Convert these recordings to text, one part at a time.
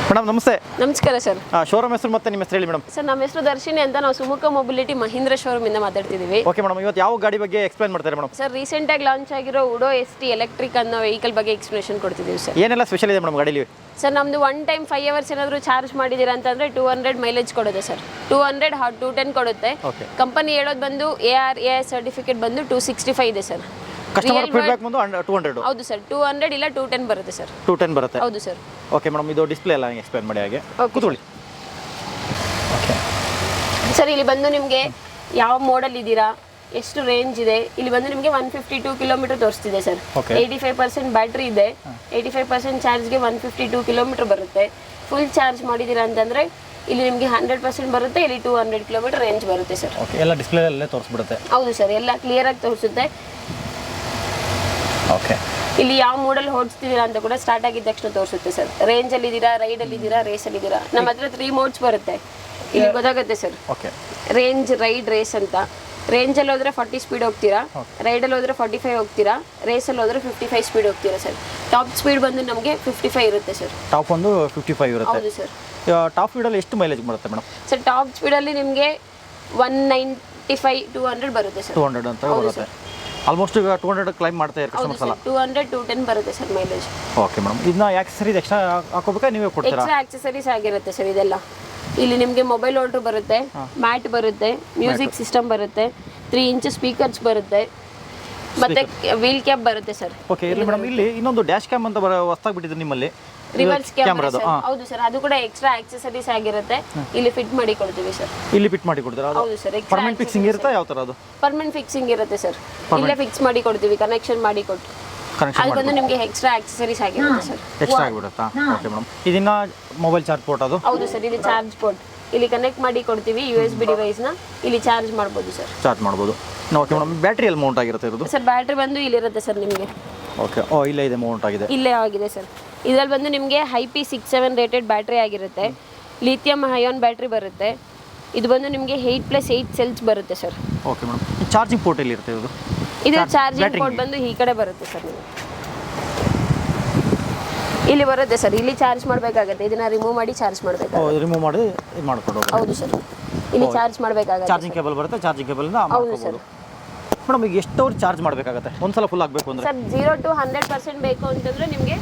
Madam ನಮಸ್ತೆ. ನಮಸ್ಕಾರ sir. Showroom ಹೆಸರು ಮತ್ತೆ ನಿಮ್ಮ ಹೆಸರು ಹೇಳಿ ಮೇಡಮ್. ಸರ್ ನಮ್ಮ ಹೆಸರು ದರ್ಶಿನಿ ಅಂತ, ನಾವು ಸುಮುಖ ಮೊಬಿಲಿಟಿ ಮಹೀಂದ್ರ ಶೋರೂಮ್ ಇಂದ ಮಾತಾಡ್ತಿದ್ದೀವಿ. ಓಕೆ ಮೇಡಮ್, ಇವತ್ತು ಯಾವ ಗಾಡಿ ಬಗ್ಗೆ ಎಕ್ಸ್ಪ್ಲೈನ್ ಮಾಡ್ತಾರೆ ಮೇಡಮ್? ಸರ್ ರೀಸೆಂಟ್ ಆಗಿ ಲಾಂಚ್ ಆಗಿರೋ ಉಡೋ ST ಎಲೆಕ್ಟ್ರಿಕ್ ಅನ್ನೋ ವೆಹಿಕಲ್ ಬಗ್ಗೆ ಎಕ್ಸ್ಪ್ಲನೇಷನ್ ಕೊಡ್ತಿದ್ದೀವಿ ಸರ್. ಏನೆಲ್ಲ ಸ್ಪೆಷಲ್ ಇದೆ ಮೇಡಮ್ ಗಾಡಿಲಿ? ಸರ್ ನಮ್ದು 1 ಟೈಮ್ 5 ಅವರ್ಸ್ ಏನಾದರೂ ಚಾರ್ಜ್ ಮಾಡಿದ್ದೀರಾ ಅಂತಂದರೆ 200 ಮೈಲೇಜ್ ಕೊಡುತ್ತೆ ಸರ್. 200 210 ಕೊಡುತ್ತೆ. ಕಂಪನಿ ಹೇಳೋದು ಬಂದು ARAI ಸರ್ಟಿಫಿಕೇಟ್ ಬಂದು 265 ಇದೆ ಸರ್. ಕಸ್ಟಮರ್ ಫೀಡ್ಬ್ಯಾಕ್ ಬಂದು 200. ಹೌದು ಸರ್, 200 ಇಲ್ಲ 210 ಬರುತ್ತೆ ಸರ್. 210 ಬರುತ್ತೆ. ಹೌದು ಸರ್. ಓಕೆ ಮೇಡಮ್, ಇದು ಡಿಸ್ಪ್ಲೇ ಎಲ್ಲ ಎಕ್ಸ್ಪ್ಲೈನ್ ಮಾಡಿ ಹಾಗೆ ಕೂತ್ಕೊಳ್ಳಿ. ಓಕೆ ಸರ್, ಇಲ್ಲಿ ಬಂದು ನಿಮಗೆ ಯಾವ ಮೋಡಲ್ ಇದ್ದೀರಾ, ಎಷ್ಟು ರೇಂಜ್ ಇದೆ, ಇಲ್ಲಿ ಬಂದು ನಿಮಗೆ 152 ಕಿಲೋಮೀಟರ್ ತೋರಿಸ್ತಿದೆ ಸರ್. 85% ಬ್ಯಾಟ್ರಿ ಇದೆ. 85% ಚಾರ್ಜ್ಗೆ 152 ಕಿಲೋಮೀಟರ್ ಬರುತ್ತೆ. ಫುಲ್ ಚಾರ್ಜ್ ಮಾಡಿದ್ದೀರಾ ಅಂತಂದರೆ ಇಲ್ಲಿ ನಿಮಗೆ 100% ಬರುತ್ತೆ. ಇಲ್ಲಿ 200 ಕಿಲೋಮೀಟರ್ ರೇಂಜ್ ಬರುತ್ತೆ ಸರ್. ಓಕೆ, ಎಲ್ಲ ಡಿಸ್ಪ್ಲೇ ಅಲ್ಲೇ ತೋರಿಸ್ಬಿಡುತ್ತೆ. ಹೌದು ಸರ್, ಎಲ್ಲ ಕ್ಲಿಯರಾಗಿ ತೋರಿಸುತ್ತೆ. ಓಕೆ, ಇಲ್ಲಿ ಯಾವ ಮೋಡಲ್ ಓಡಿಸ್ತಿದ್ದೀರಾ ಅಂತ ಕೂಡ ಸ್ಟಾರ್ಟ್ ಆಗಿದ ತಕ್ಷಣ ತೋರಿಸುತ್ತೆ ಸರ್. ರೇಂಜಲ್ಲಿ ಇದ್ದೀರಾ, ರೈಡಲ್ಲಿ ಇದ್ದೀರಾ, ರೇಸಲ್ಲಿ ಇದ್ದೀರಾ. ನಮ್ಮ ಹತ್ರ 3 ಮೋಡ್ಸ್ ಬರುತ್ತೆ, ಇಲ್ಲಿ ಗೊತ್ತಾಗುತ್ತೆ sir. Okay, range, ride, race ಅಂತ. ರೇಂಜಲ್ಲಿ ಹೋದರೆ 40 ಸ್ಪೀಡ್ ಹೋಗ್ತೀರಾ, ರೈಡಲ್ಲಿ ಹೋದರೆ 45 ಹೋಗ್ತೀರಾ, ರೇಸಲ್ಲಿ ಹೋದರೆ 55 ಸ್ಪೀಡ್ ಹೋಗ್ತೀರಾ ಸರ್. ಟಾಪ್ ಸ್ಪೀಡ್ ಬಂದು ನಮಗೆ 55 ಇರುತ್ತೆ ಸರ್. ಟಾಪ್ ಒಂದು 55 ಇರುತ್ತೆ. ಹೌದು ಸರ್. ಟಾಪ್ ಸ್ಪೀಡಲ್ಲಿ ಎಷ್ಟು ಮೈಲೇಜ್ ಬರುತ್ತೆ ಮೇಡಮ್? ಸರ್ ಟಾಪ್ ಸ್ಪೀಡಲ್ಲಿ ನಿಮಗೆ 195 200 ಬರುತ್ತೆ ಸರ್. 200 ಅಂತ ಬರುತ್ತೆ. ಆಲ್ಮೋಸ್ಟ್ ಈಗ 200 ಕ್ಲೈಮ್ ಮಾಡ್ತಾ ಇದ್ದಾರೆ ಕಸ್ಟಮರ್ಸ್ ಎಲ್ಲ. 200 210 ಬರುತ್ತೆ ಸರ್ ಮೈಲೇಜ್. ಓಕೆ ಮೇಡಮ್, ಇದನ್ನ ಆಕ್ಸೆಸರೀಸ್ ಎಕ್ಸ್ಟ್ರಾ ಹಾಕೋಬೇಕಾ ನೀವೇ ಕೊಡ್ತೀರಾ? ಎಕ್ಸ್ಟ್ರಾ ಆಕ್ಸೆಸರೀಸ್ ಆಗಿರುತ್ತೆ ಸರ್ ಇದೆಲ್ಲ. ಇಲ್ಲಿ ನಿಮಗೆ ಮೊಬೈಲ್ ಹೋಲ್ಡರ್ ಬರುತ್ತೆ, ಮ್ಯಾಟ್ ಬರುತ್ತೆ, ಮ್ಯೂಸಿಕ್ ಸಿಸ್ಟಮ್ ಬರುತ್ತೆ, 3 ಇಂಚ್ ಸ್ಪೀಕರ್ಸ್ ಬರುತ್ತೆ, ಮತ್ತೆ ವೀಲ್ ಕ್ಯಾಪ್ ಬರುತ್ತೆ ಸರ್. ಓಕೆ ಇರಲಿ ಮೇಡಮ್, ಇಲ್ಲಿ ಇನ್ನೊಂದು ಡ್ಯಾಶ್ ಕ್ಯಾಮ್ ಅಂತ ಹೊಸದಾಗಿ ಬಿಟ್ಟಿದೆ ನಿಮ್ಮಲ್ಲಿ, ರಿವರ್ಸ್ ಕ್ಯಾಮೆರಾ. ಹೌದು ಸರ್, ಅದು ಕೂಡ ಎಕ್ಸ್ಟ್ರಾ ಆಕ್ಸೆಸರೀಸ್ ಆಗಿರುತ್ತೆ. ಇಲ್ಲಿ ಫಿಟ್ ಮಾಡಿ ಕೊಡ್ತೀವಿ ಸರ್. ಇಲ್ಲಿ ಫಿಟ್ ಮಾಡಿ ಕೊಡ್ತೀರಾ? ಹೌದು ಸರ್. ಪರ್ಮನೆಂಟ್ ಫಿಕ್ಸಿಂಗ್ ಇರುತ್ತೆ? ಯಾವ ತರ ಅದು? ಪರ್ಮನೆಂಟ್ ಫಿಕ್ಸಿಂಗ್ ಇರುತ್ತೆ ಸರ್. ಇಲ್ಲೇ ಫಿಕ್ಸ್ ಮಾಡಿ ಕೊಡ್ತೀವಿ, ಕನೆಕ್ಷನ್ ಮಾಡಿ ಕೊಟ್ಟು. ಅದು ಬಂದು ನಿಮಗೆ ಎಕ್ಸ್ಟ್ರಾ ಆಕ್ಸೆಸರೀಸ್ ಆಗಿರುತ್ತೆ ಸರ್. ಎಕ್ಸ್ಟ್ರಾ ಆಗಿಬಿಡುತ್ತಾ? ಓಕೆ ಮೇಡಮ್, ಇದನ್ನ ಮೊಬೈಲ್ ಚಾರ್ಜ್ ಪೋರ್ಟ್ ಅದು? ಹೌದು ಸರ್, ಇದು ಚಾರ್ಜ್ ಪೋರ್ಟ್. ಇಲ್ಲಿ ಕನೆಕ್ಟ್ ಮಾಡಿ ಕೊಡ್ತೀವಿ USB ಡಿವೈಸ್ ನ. ಇಲ್ಲಿ ಚಾರ್ಜ್ ಮಾಡ್ಬೋದು ಸರ್. ಚಾರ್ಜ್ ಮಾಡ್ಬೋದು. ಓಕೆ ಮೇಡಮ್, ಬ್ಯಾಟ್ರಿ ಎಲ್ಲಿ ಮೌಂಟ್ ಆಗಿರುತ್ತೆ ಇರೋದು? ಸರ್ ಬ್ಯಾಟ್ರಿ ಬಂದು ಇಲ್ಲಿರುತ್ತೆ ಸರ್ ನಿಮಗೆ. ಓಕೆ, ಇಲ್ಲೇ ಇದೆ, ಮೌಂಟ್ ಆಗಿದೆ. ಇಲ್ಲೇ ಆಗಿದೆ ಸರ್. ಇದರಲ್ಲಿ ಬಂದು ನಿಮಗೆ IP67 ರೇಟೆಡ್ ಬ್ಯಾಟ್ರಿ ಆಗಿರುತ್ತೆ. ಲಿಥಿಯಂ ಅಯಾನ್ ಬ್ಯಾಟ್ರಿ ಬರುತ್ತೆ. ಇದು ಬಂದು ನಿಮಗೆ 8+8 ಸೆಲ್ಸ್ ಬರುತ್ತೆ sir. Okay madam, charging port ಎಲ್ಲಿ ಇರುತ್ತೆ ಇದು? ಇದು ಚಾರ್ಜಿಂಗ್ ಪೋರ್ಟ್ ಬಂದು ಈ ಕಡೆ ಬರುತ್ತೆ ಸರ್. ನಿಮಗೆ ಇಲ್ಲಿ ಬರುತ್ತೆ ಸರ್. ಇಲ್ಲಿ ಚಾರ್ಜ್ ಮಾಡಬೇಕಾಗುತ್ತೆ. ಇದನ್ನ ರಿಮೂವ್ ಮಾಡಿ ಚಾರ್ಜ್ ಮಾಡಬೇಕಾಗುತ್ತೆ. ರಿಮೂವ್ ಮಾಡಿ ಇದು ಮಾಡ್ಕೊಂಡು. ಹೌದು ಸರ್, ಇಲ್ಲಿ ಚಾರ್ಜ್ ಮಾಡಬೇಕಾಗುತ್ತೆ. ಚಾರ್ಜಿಂಗ್ ಕೇಬಲ್ ಬರುತ್ತೆ, ಚಾರ್ಜಿಂಗ್ ಕೇಬಲ್ನ ಮಾಡ್ಕೋಬಹುದು. ಮೇಡಮ್, ಈಗ ಎಷ್ಟು ಅವರ್ ಚಾರ್ಜ್ ಮಾಡಬೇಕಾಗುತ್ತೆ ಒಂದ್ಸಲ ಫುಲ್ ಆಗಬೇಕು ಅಂದ್ರೆ? ಸರ್ 0 to 100% ಬೇಕು ಅಂತಂದ್ರೆ ನಿಮಗೆ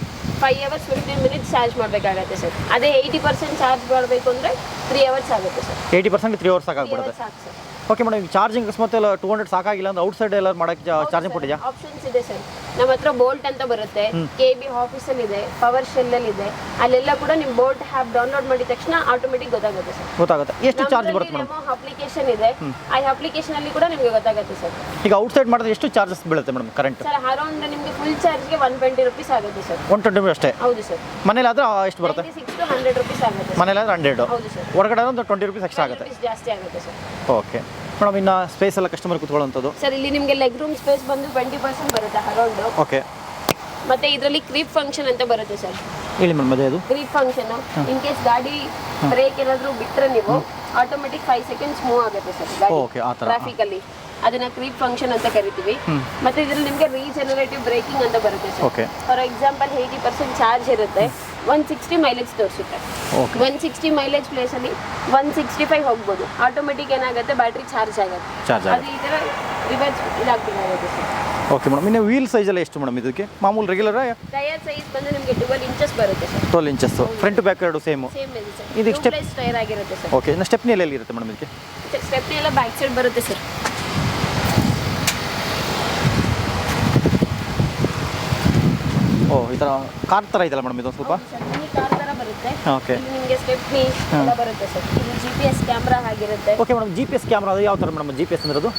5 hours 15 minutes ಚಾರ್ಜ್ ಮಾಡಬೇಕಾಗುತ್ತೆ ಸರ್. ಅದೇ 80% ಚಾರ್ಜ್ ಮಾಡಬೇಕು ಅಂದರೆ 3 hours ಆಗುತ್ತೆ ಸರ್. 80% 3 hours ಸಾಕಾಗ್ಬಿಡುತ್ತೆ. ಸಾಕು ಸರ್. ಓಕೆ ಮೇಡಮ್, ಈಗ ಚಾರ್ಜಿಂಗ್ ಅಕಸ್ಮಾತ್ ಎಲ್ಲ 200 ಸಾಕಾಗಿಲ್ಲ ಅಂದ್ರೆ ಔಟ್ ಸೈಡ್ ಎಲ್ಲ ಮಾಡೋಕ್ಕೆ ಚಾರ್ಜಿಂಗ್ ಪೋರ್ಟ್ ಇದೆಯಾ? ಆಪ್ಷನ್ಸ್ ಇದೆ ಸರ್. ನಮ್ಮ ಹತ್ರ ಬೋಲ್ಟ್ ಅಂತ ಬರುತ್ತೆ, KB ಆಫೀಸಲ್ಲಿ ಇದೆ, ಪವರ್ ಶೆಲ್ಲಲ್ಲಿ ಇದೆ. ಅಲ್ಲೆಲ್ಲ ಕೂಡ ನೀವು ಬೋಲ್ಟ್ ಆ್ಯಪ್ ಡೌನ್ಲೋಡ್ ಮಾಡಿದ ತಕ್ಷಣ ಆಟೋಮೆಟಿಕ್ ಗೊತ್ತಾಗುತ್ತೆ ಸರ್. ಗೊತ್ತಾಗುತ್ತೆ. ಎಷ್ಟು ಚಾರ್ಜ್ ಬರುತ್ತೆ ಮೇಡಮ್? ಅಪ್ಲಿಕೇಶನ್ ಇದೆ, ಆ ಅಪ್ಲಿಕೇಶನ್ ಅಲ್ಲಿ ಕೂಡ ನಿಮಗೆ ಗೊತ್ತಾಗುತ್ತೆ ಸರ್. ಈಗ ಔಟ್ ಸೈಡ್ ಮಾಡಿದ್ರೆ ಎಷ್ಟು ಚಾರ್ಜಸ್ ಬೀಳುತ್ತೆ ಮೇಡಮ್ ಕರೆಂಟ್? ಸರ್ ಅರೌಂಡ್ ನಿಮಗೆ ಫುಲ್ ಚಾರ್ಜ್ಗೆ 120 rupees ಆಗುತ್ತೆ ಸರ್. 120 ಅಷ್ಟೇ? ಹೌದು ಸರ್. ಮನೇಲಿ ಆದ್ರೆ ಎಷ್ಟು ಬರುತ್ತೆ? 96 to 100 rupees ಆಗುತ್ತೆ. ಮನೇಲಿ ಆದ್ರೆ 100. ಹೌದು ಸರ್. ಹೊರಗಡೆ ಒಂದು 20 rupees ಎಕ್ಸ್ಟ್ರಾ ಆಗುತ್ತೆ. ಜಾಸ್ತಿ ಆಗುತ್ತೆ ಸರ್. ಓಕೆ ಮೇಡಮ್, ಇನ್ನು ಸ್ಪೇಸ್ ಎಲ್ಲ ಕಸ್ಟಮರ್ ಕೂತ್ಕೊಳ್ಳೋಂಥದ್ದು? ಸರ್ ಇಲ್ಲಿ ನಿಮಗೆ ಲೆಗ್ ರೂಮ್ ಸ್ಪೇಸ್ ಬಂದು 20% ಬರುತ್ತೆ ಅರೌಂಡ್. ಓಕೆ, ಮತ್ತೆ ಇದರಲ್ಲಿ ಕ್ರೀಪ್ ಫಂಕ್ಷನ್ ಅಂತ ಬರುತ್ತೆ ಸರ್. ಹೇಳಿ ಮೇಡಮ್, ಅದೇ ಅದು ಕ್ರೀಪ್ ಫಂಕ್ಷನ್. ಇನ್ ಕೇಸ್ ಗಾಡಿ ಬ್ರೇಕ್ ಏನಾದರೂ ಬಿಟ್ಟರೆ ನೀವು ಆಟೋಮೆಟಿಕ್ 5 seconds ಮೂವ್ ಆಗುತ್ತೆ ಸರ್ ಗಾಡಿ. ಓಕೆ, ಆ ಥರ ಟ್ರಾಫಿಕ್ ಅಲ್ಲಿ ಅದನ್ನ ಕ್ರೀಪ್ ಫಂಕ್ಷನ್ ಅಂತ ಕರಿತೀವಿ. ಮತ್ತೆ ಇದರಲ್ಲಿ ನಿಮಗೆ ರೀಜನರೇಟಿವ್ ಬ್ರೇಕಿಂಗ್ ಅಂತ ಬರುತ್ತೆ sir. Okay, for example 80% charge ಇರುತ್ತೆ, 160 ಮೈಲೇಜ್ ತೋರಿಸುತ್ತೆ. 160 ಮೈಲೇಜ್ ಪ್ಲೇಸಲ್ಲಿ 165 ಹೋಗ್ಬೋದು. ಆಟೋಮೆಟಿಕ್ ಏನಾಗುತ್ತೆ, ಬ್ಯಾಟ್ರಿ ಚಾರ್ಜ್ ಆಗುತ್ತೆ. ಅದು ಈ ಥರ ರಿವರ್ಸ್ ಇದಾಗ್ಬೇಕಾಗುತ್ತೆ ಸರ್. ಓಕೆ ಮೇಡಮ್, ಇನ್ನು ವೀಲ್ ಸೈಜ್ ಎಲ್ಲ ಎಷ್ಟು ಮೇಡಮ್ ಇದಕ್ಕೆ? ಮಾಮೂಲು ರೆಗ್ಯುಲರ್ ಟೈರ್ ಸೈಜ್ ಬಂದು ನಿಮಗೆ 12 ಇಂಚಸ್ ಬರುತ್ತೆ ಸರ್. 12 ಇಂಚಸ್ ಫ್ರಂಟ್ ಬ್ಯಾಕ್ ಎರಡು ಸೇಮ್ ಇದೆ ಸರ್. ಇದಕ್ಕೆ ಸ್ಟೆಪ್ ಟೈರ್ ಆಗಿರುತ್ತೆ ಸರ್. ಓಕೆ, ಇನ್ನು ಸ್ಟೆಪ್ನಿ ಎಲ್ಲಿ ಇರುತ್ತೆ ಮೇಡಮ್ ಇದಕ್ಕೆ? ಸ್ಟೆಪ್ನಿ ಎಲ್ಲ ಬ್ಯಾಕ್ ಸೈಡ್ ಬರುತ್ತೆ ಸರ್. ಈ ಥರ ಕಾರ್ ಥರ ಇದೆಯಲ್ಲ ಮೇಡಮ್ ಇದು ಸ್ವಲ್ಪ? ಕಾರ್ ಥರ ಬರುತ್ತೆ. ಓಕೆ, ನಿಮಗೆ ಸ್ಟೆಪ್ನಿ ಎಲ್ಲ ಬರುತ್ತೆ ಸರ್. ಇದು GPS ಕ್ಯಾಮ್ರಾ ಆಗಿರುತ್ತೆ. ಓಕೆ ಮೇಡಮ್, GPS ಕ್ಯಾಮ್ರಾ ಅದು ಯಾವ ಥರ ಮೇಡಮ್? GPS ಅಂದ್ರೆ ಅದು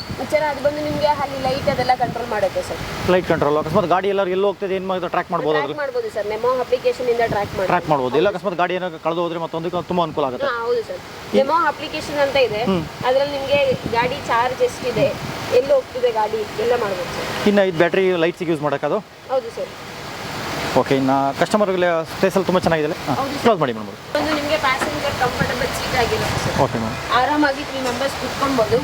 ಅದು ಬಂದು ನಿಮಗೆ ಅಲ್ಲಿ ಲೈಟ್ ಅದೆಲ್ಲ ಕಂಟ್ರೋಲ್ ಮಾಡುತ್ತೆ ಸರ್. Light control. ಅಕಸ್ಮಾತ್ ಗಾಡಿ ಎಲ್ಲರೂ ಎಲ್ಲೋ ಹೋಗ್ತದೆ ಏನು ಮಾಡಿದ್ರೆ ಟ್ರ್ಯಾಕ್ ಮಾಡ್ಬೋದು? ಟ್ರ್ಯಾಕ್ ಮಾಡ್ಬೋದು ಸರ್. ಮೆಮೋ ಅಪ್ಲಿಕೇಶನ್ ಇಂದ ಟ್ರ್ಯಾಕ್ ಮಾಡ್ಬೋದು. ಇಲ್ಲ ಅಕಸ್ಮಾತ್ ಗಾಡಿ ಏನಾದ್ರು ಕಳೆದು ಹೋದ್ರೆ ಮತ್ತೊಂದು ತುಂಬ ಅನುಕೂಲ ಆಗುತ್ತೆ. ಹೌದು ಸರ್. ಮೆಮೋ ಅಪ್ಲಿಕೇಶನ್ ಅಂತ ಇದೆ, ಅದರಲ್ಲಿ ನಿಮಗೆ ಗಾಡಿ ಚಾರ್ಜ್ ಎಷ್ಟಿದೆ, ಎಲ್ಲಿ ಹೋಗ್ತಿದೆ ಗಾಡಿ ಎಲ್ಲ ಮಾಡ್ಬೋದು ಸರ್. ಇನ್ನು ಇದು ಬ್ಯಾಟ್ರಿ ಲೈಟ್ಸಿಗೆ ಯೂಸ್ ಮಾಡೋಕ್ಕದು? ಹೌದು ಸರ್. ಓಕೆ, ಇನ್ನು ಕಸ್ಟಮರ್ಗೆ ಸ್ಪೇಸಲ್ಲಿ ತುಂಬ ಚೆನ್ನಾಗಿದೆ. ಕ್ಲೋಸ್ ಮಾಡಿ ಮೇಡಮ್. ಒಂದು ನಿಮಗೆ ಪ್ಯಾಸೆಂಜರ್ ಕಂಫರ್ಟಬಲ್ ಸೀಟ್ ಆಗಿರುತ್ತೆ ಸರ್. ಓಕೆ ಮ್ಯಾಮ್, ಆರಾಮಾಗಿ 3 members ಕುತ್ಕೊಳ್ಬೋದು.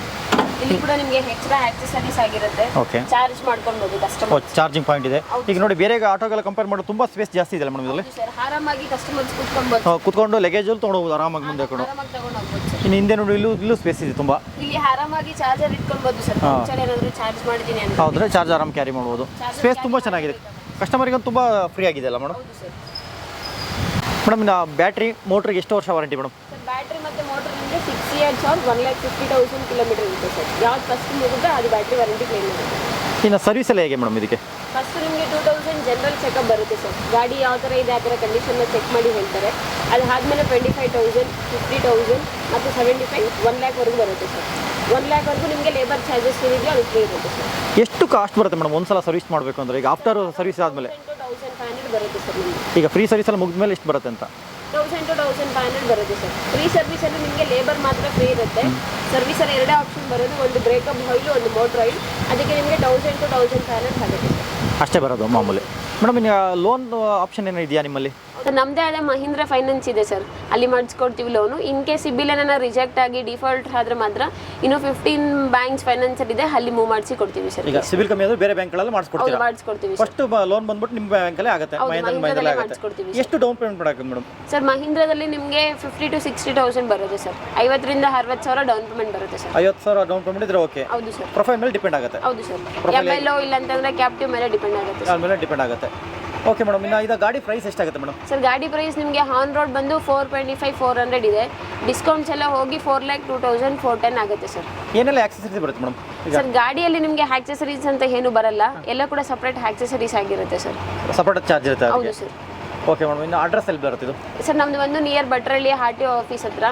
ಇಲ್ಲಿ ಕೂಡ ನಿಮಗೆ ಎಕ್ಸ್ಟ್ರಾ ಆಕ್ಸೆಸರೀಸ್ ಆಗಿರುತ್ತೆ. ಓಕೆ, ಚಾರ್ಜ್ ಮಾಡ್ಕೊಳ್ಬಹುದು ಕಸ್ಟಮರ್. ಚಾರ್ಜಿಂಗ್ ಪಾಯಿಂಟ್ ಇದೆ. ಈಗ ನೋಡಿ ಬೇರೆ ಆಟೋಗೆಲ್ಲ ಕಂಪೇರ್ ಮಾಡಿ ತುಂಬ ಸ್ಪೇಸ್ ಜಾಸ್ತಿ ಇದೆ ಮೇಡಮ್ ಇದರಲ್ಲಿ. ಸರ್ ಆರಾಮಾಗಿ ಕಸ್ಟಮರ್ಸ್ ಕೂತ್ಕೊಬಹುದು. ಕುತ್ಕೊಂಡು ಲಗೇಜಲ್ಲಿ ತೊಗೊಂಡೋಗ್ಬೋದು ಆರಾಮಾಗಿ ಮುಂದೆ ಕೊಡು. ಆರಾಮಾಗಿ ತಗೊಂಡು ಹೋಗ್ಬೋದು ಸರ್. ಇನ್ನು ಹಿಂದೆ ನೋಡಿ ಇಲ್ಲೂ ಸ್ಪೇಸ್ ಇದೆ ತುಂಬ. ಇಲ್ಲಿ ಆರಾಮಾಗಿ ಚಾರ್ಜರ್ ಇಟ್ಕೊಳ್ಬಹುದು ಸರ್. ಏನಾದರೂ ಚಾರ್ಜ್ ಮಾಡಿದ್ದೀನಿ ಅಂತ ಹೌದ್ರೆ ಚಾರ್ಜ್ ಆರಾಮ್ ಕ್ಯಾರಿ ಮಾಡ್ಬೋದು. ಸ್ಪೇಸ್ ತುಂಬ ಚೆನ್ನಾಗಿದೆ. ಕಸ್ಟಮರಿಗೆ ತುಂಬ ಫ್ರೀ ಆಗಿದೆ ಅಲ್ಲ ಮೇಡಮ್. ಹೌದು ಸರ್. ಮೇಡಮ್ ಇನ್ನು ಬ್ಯಾಟ್ರಿ ಮೋಟ್ರಿಗೆ ಎಷ್ಟು ವರ್ಷ ವಾರಂಟಿ ಮೇಡಮ್? ಸರ್ ಬ್ಯಾಟ್ರಿ ಮತ್ತು ಮೋಟರ್ ನಿಮಗೆ 6 years or 1,50,000 ಕಿಲೋಮೀಟರ್ ಇರುತ್ತೆ ಸರ್. ಯಾವ್ದು ಫಸ್ಟ್ ಮುಗಿದ್ರೆ ಅದು ಬ್ಯಾಟ್ರಿ ವಾರಂಟಿ ಕ್ಲೇಮ್ ಮಾಡುತ್ತೆ. ಇನ್ನು ಸರ್ವಿಸ್ ಎಲ್ಲ ಹೇಗೆ ಮೇಡಮ್ ಇದಕ್ಕೆ? ಫಸ್ಟ್ ನಿಮಗೆ 2000 ಜನರಲ್ ಚೆಕಪ್ ಬರುತ್ತೆ ಸರ್. ಗಾಡಿ ಯಾವ ಥರ ಇದೆ ಆ ಥರ ಕಂಡೀಷನ್ನ ಚೆಕ್ ಮಾಡಿ ಹೇಳ್ತಾರೆ. ಅದು ಆದಮೇಲೆ 25,000, 50,000 ಮತ್ತು 75, 1 lakh ಬರುತ್ತೆ ಸರ್. 1 lakh ನಿಮಗೆ ಲೇಬರ್ ಚಾರ್ಜಸ್ ಏನಿದೆಯೋ ಅದು ಫ್ರೀ ಇರುತ್ತೆ ಸರ್. ಎಷ್ಟು ಕಾಸ್ಟ್ ಬರುತ್ತೆ ಮೇಡಮ್ ಒಂದ್ಸಲ ಸರ್ವಿಸ್ ಮಾಡಬೇಕು ಅಂದರೆ? ಈಗ ಆಫ್ಟರ್ ಸರ್ವಿಸ್ ಆದಮೇಲೆ 1,500 ಬರುತ್ತೆ ಸರ್ ನಿಮಗೆ. ಈಗ ಫ್ರೀ ಸರ್ವಿಸ್ ಎಲ್ಲ ಮುಗಿದ ಮೇಲೆ ಎಷ್ಟು ಬರುತ್ತೆ ಅಂತ? 1,000 to 1,500 ಬರುತ್ತೆ ಸರ್. ಫ್ರೀ ಸರ್ವಿಸಲ್ಲಿ ನಿಮಗೆ ಲೇಬರ್ ಮಾತ್ರ ಫ್ರೀ ಇರುತ್ತೆ. ಸರ್ವಿಸಲ್ಲಿ ಎರಡೇ ಆಪ್ಷನ್ ಬರೋದು, ಒಂದು ಬ್ರೇಕಪ್ ಆಯಿಲ್, ಒಂದು ಮೋಟರ್ ಆಯಿಲ್. ಅದಕ್ಕೆ ನಿಮಗೆ 1,000 to 1,500 ಆಗುತ್ತೆ ಸರ್. ಅಷ್ಟೇ ಬರೋದು ಮಾಮೂಲಿ. ಮೇಡಮ್ ಇನ್ನು ಲೋನ್ ಆಪ್ಷನ್ ಏನೋ ಇದೆಯಾ ನಿಮ್ಮಲ್ಲಿ? ನಮ್ಮದೇ ಆದ ಮಹೀಂದ್ರ ಫೈನಾನ್ಸ್ ಇದೆ ಸರ್. ಅಲ್ಲಿ ಮಾಡಿಸ್ಕೊಡ್ತೀವಿ ಲೋನು. ಇನ್ ಕೇಸ್ ಸಿಬಿಲ್ ಏನಾರ ರಿಜೆಕ್ಟ್ ಆಗಿ ಡಿಫಾಲ್ಟ್ ಆದ್ರೆ ಮಾತ್ರ ಇನ್ನೂ 15 ಬ್ಯಾಂಕ್ಸ್ ಫೈನಾನ್ಸಲ್ಲಿ ಇದೆ, ಅಲ್ಲಿ ಮೂವ್ ಮಾಡಿಸಿ ಕೊಡ್ತೀವಿ ಸರ್. ಈಗ ಸಿಬಿಲ್ ಕಮ್ಮಿ ಆದ್ರೆ ಬೇರೆ ಬ್ಯಾಂಕ್ಗಳಲ್ಲಿ ಮಾಡಿಸ್ಕೊಡ್ತೀರಾ? ಮಾಡಿಸ್ಕೊಡ್ತೀವಿ. ಫಸ್ಟ್ ಲೋನ್ ಬಂದ್ಬಿಟ್ಟು ನಿಮ್ಮ ಬ್ಯಾಂಕಲ್ಲೇ ಆಗುತ್ತೆ, ಮಹೀಂದ್ರದಲ್ಲೇ ಆಗುತ್ತೆ. ಎಷ್ಟು ಡೌನ್ ಪೇಮೆಂಟ್ ಮಾಡಬೇಕು ಮೇಡಮ್? ಸರ್ ಮಹೀಂದ್ರದಲ್ಲಿ ನಿಮಗೆ 50,000 to 60,000 ಬರುತ್ತೆ ಸರ್. 50,000 to 60,000 ಡೌನ್ ಪೇಮೆಂಟ್ ಬರುತ್ತೆ ಸರ್. 50,000 ಡೌನ್ ಪೇಮೆಂಟ್ ಇದ್ರೆ ಓಕೆ. ಹೌದು ಸರ್. ಪ್ರೊಫೈಲ್ ಮೇಲೆ ಡಿಪೆಂಡ್ ಆಗುತ್ತೆ. ಹೌದು ಸರ್. MLO ಇಲ್ಲ ಅಂತಂದ್ರೆ ಕ್ಯಾಪ್ಟಿವ್ ಮೇಲೆ ಡಿಪೆಂಡ್ ಆಗುತ್ತೆ. ಅದ್ರ ಮೇಲೆ ಡಿಪೆಂಡ್ ಆಗುತ್ತೆ. ಓಕೆ ಮೇಡಮ್, ಇನ್ನು ಇದು ಗಾಡಿ ಪ್ರೈಸ್ ಎಷ್ಟಾಗುತ್ತೆ ಮೇಡಮ್? ಸರ್ ಗಾಡಿ ಪ್ರೈಸ್ ನಿಮಗೆ ಆನ್ ರೋಡ್ ಬಂದು 425, 400 ಇದೆ. ಡಿಸ್ಕೌಂಟ್ಸ್ ಎಲ್ಲ ಹೋಗಿ 4,02,000, 410 ಆಗುತ್ತೆ ಸರ್. ಏನೆಲ್ಲ ಆಕ್ಸೆಸರೀಸ್ ಬರುತ್ತೆ ಮೇಡಮ್? ಸರ್ ಗಾಡಿಯಲ್ಲಿ ನಿಮಗೆ ಆಕ್ಸೆಸರೀಸ್ ಅಂತ ಏನು ಬರಲ್ಲ, ಎಲ್ಲ ಕೂಡ ಸಪ್ರೇಟ್ ಆಕ್ಸೆಸರೀಸ್ ಆಗಿರುತ್ತೆ ಸರ್. ಸಪರೇಟ್ ಚಾರ್ಜ್ ಇರುತ್ತೆ? ಹೌದು ಸರ್. ಓಕೆ ಮೇಡಮ್, ಇನ್ನು ಅಡ್ರೆಸ್ ಎಲ್ಲಿ ಬರುತ್ತೆ ಇದು? ಸರ್ ನಮ್ಮದು ಒಂದು ನಿಯರ್ ಭಟ್ರಳ್ಳಿ RTO ಆಫೀಸ್ ಹತ್ರ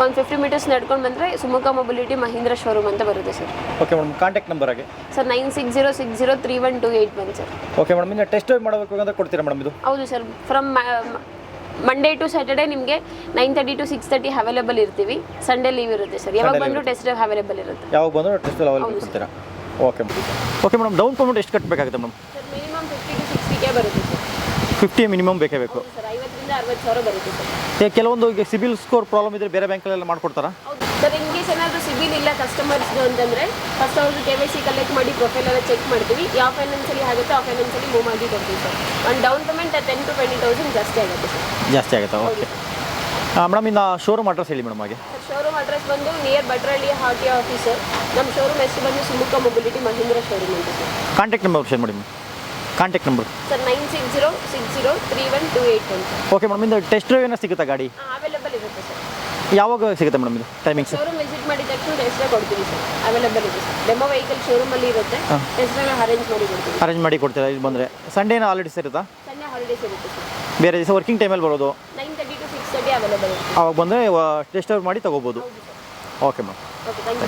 ಒಂದು 50 meters ನಡ್ಕೊಂಡು ಬಂದರೆ ಸುಮುಖ ಮೊಬಿಲಿಟಿ ಮಹೀಂದ್ರ ಶೋರೂಮ್ ಅಂತ ಬರುತ್ತೆ sir. Okay madam, contact number ಆಗಿ? Sir 9606031281 sir. ಓಕೆ ಮೇಡಮ್, ಇನ್ನು ಟೆಸ್ಟ್ ಡ್ರೈವ್ ಮಾಡಬೇಕು ಅಂತ ಕೊಡ್ತೀರಾ ಮೇಡಮ್ ಇದು? ಹೌದು sir. From Monday to Saturday ನಿಮಗೆ 9:30 to 6:30 ಅವೈಲೇಬಲ್ ಇರ್ತೀವಿ. ಸಂಡೇ ಲೀವ್ ಇರುತ್ತೆ ಸರ್. ಯಾವಾಗ ಬಂದರೂ ಟೆಸ್ಟ್ ಡ್ರೈವ್ ಅವೈಲೇಬಲ್ ಇರುತ್ತೆ. ಯಾವಾಗ ಬಂದರೂ ಟೆಸ್ಟ್ ಡ್ರೈವ್ ಅವೈಲೇಬಲ್ ಕೊಡ್ತೀರಾ? Okay okay madam, down payment ಎಷ್ಟು ಕಟ್ಟಬೇಕಾಗುತ್ತೆ madam? Sir minimum 50 to 60K ಬರುತ್ತೆ ಸರ್. 50 ಮಿನಿಮಮ್ ಬೇಕೇ ಬೇಕು ಸರ್. 50,000 to 60,000 ಬರುತ್ತೆ ಸರ್. ಕೆಲವೊಂದು ಈಗ ಸಿಬಿಲ್ ಸ್ಕೋರ್ ಪ್ರಾಬ್ಲಮ್ ಇದ್ರೆ ಬೇರೆ ಬ್ಯಾಂಕಲ್ಲೆಲ್ಲ ಮಾಡ್ಕೊಡ್ತಾರಾ? ಹೌದು ಸರ್. ಇನ್ ಕೇಸ್ ಏನಾದರೂ ಸಿಬಿಲ್ ಇಲ್ಲ ಕಸ್ಟಮರ್ಸ್ಗೆ ಅಂತಂದರೆ ಫಸ್ಟ್ ಅವ್ರದ್ದು KYC ಕಲೆಕ್ಟ್ ಮಾಡಿ ಪ್ರೊಫೈಲ್ ಎಲ್ಲ ಚೆಕ್ ಮಾಡ್ತೀವಿ. ಯಾವ ಫೈನಾನ್ಸಲ್ಲಿ ಆಗುತ್ತೆ ಆ ಫೈನಾನ್ಸಲ್ಲಿ ಮೂವ್ ಮಾಡಿ ಕೊಡ್ತೀವಿ ಸರ್. ಒಂದು ಡೌನ್ ಪೇಮೆಂಟ್ 10,000 to 20,000 ಜಾಸ್ತಿ ಆಗುತ್ತೆ ಸರ್. ಜಾಸ್ತಿ ಆಗುತ್ತಾ? ಓಕೆ ಮೇಡಮ್, ಇನ್ನು ಶೋರೂಮ್ ಅಡ್ರೆಸ್ ಹೇಳಿ ಮೇಡಮ್ ಹಾಗೆ. ಸರ್ ಶೋರೂಮ್ ಅಡ್ರೆಸ್ ಬಂದು ನಿಯರ್ ಭಟ್ರಳ್ಳಿ RTO ಆಫೀಸ್. ನಮ್ಮ ಶೋರೂಮ್ ಹೆಸರು ಬಂದು ಸುಮುಖ ಮೊಬಿಲಿಟಿ ಮಹೀಂದ್ರ ಶೋರೂಮ್ ಅಂತ ಸರ್. ಕಾಂಟ್ಯಾಕ್ಟ್ ನಂಬರ್ ಶೇರ್ ಮಾಡಿ. Contact number sir 9606031281 sir. Okay madam, ಇಂದು ಟೆಸ್ಟ್ ಡ್ರೈವ್ ಏನೋ ಸಿಗುತ್ತಾ ಗಾಡಿ? ಅವೈಲೇಬಲ್ ಇರುತ್ತೆ ಸರ್. ಯಾವಾಗ ಸಿಗುತ್ತೆ ಮೇಡಮ್ ಇದು ಟೈಮಿಂಗ್ಸ್? ಶೋರೂಮ್ ವಿಸಿಟ್ ಮಾಡಿದ ತಕ್ಷಣ ಟೆಸ್ಟ್ ಡ್ರೈವ್ ಕೊಡ್ತೀವಿ ಸರ್. ಅವೈಲೇಬಲ್ ಇದೆ ಸರ್. ಡೆಮೋ ವೆಹಿಕಲ್ ಶೋರೂಮಲ್ಲಿ ಇರುತ್ತೆ. ಟೆಸ್ಟ್ ಡ್ರೈವ್ ಅರೇಂಜ್ ಮಾಡಿ ಕೊಡ್ತೀವಿ. ಅರೇಂಜ್ ಮಾಡಿ ಕೊಡ್ತೀರಾ? ಇಲ್ಲಿ ಬಂದರೆ ಸಂಡೇನ ಹಾಲಿಡೇಸ್ ಇರುತ್ತಾ? ಸಂಡೇ ಹಾಲಿಡೇಸ್ ಇರುತ್ತೆ ಸರ್. ಬೇರೆ ದಿವಸ ವರ್ಕಿಂಗ್ ಟೈಮಲ್ಲಿ ಬರೋದು? 9:30 to 6:30 ಅವೈಲೇಬಲ್ ಇರುತ್ತೆ. ಅವಾಗ ಬಂದರೆ ಟೆಸ್ಟ್ ಡ್ರೈವ್ ಮಾಡಿ ತೊಗೋಬೋದು. Okay madam. Okay, thank you.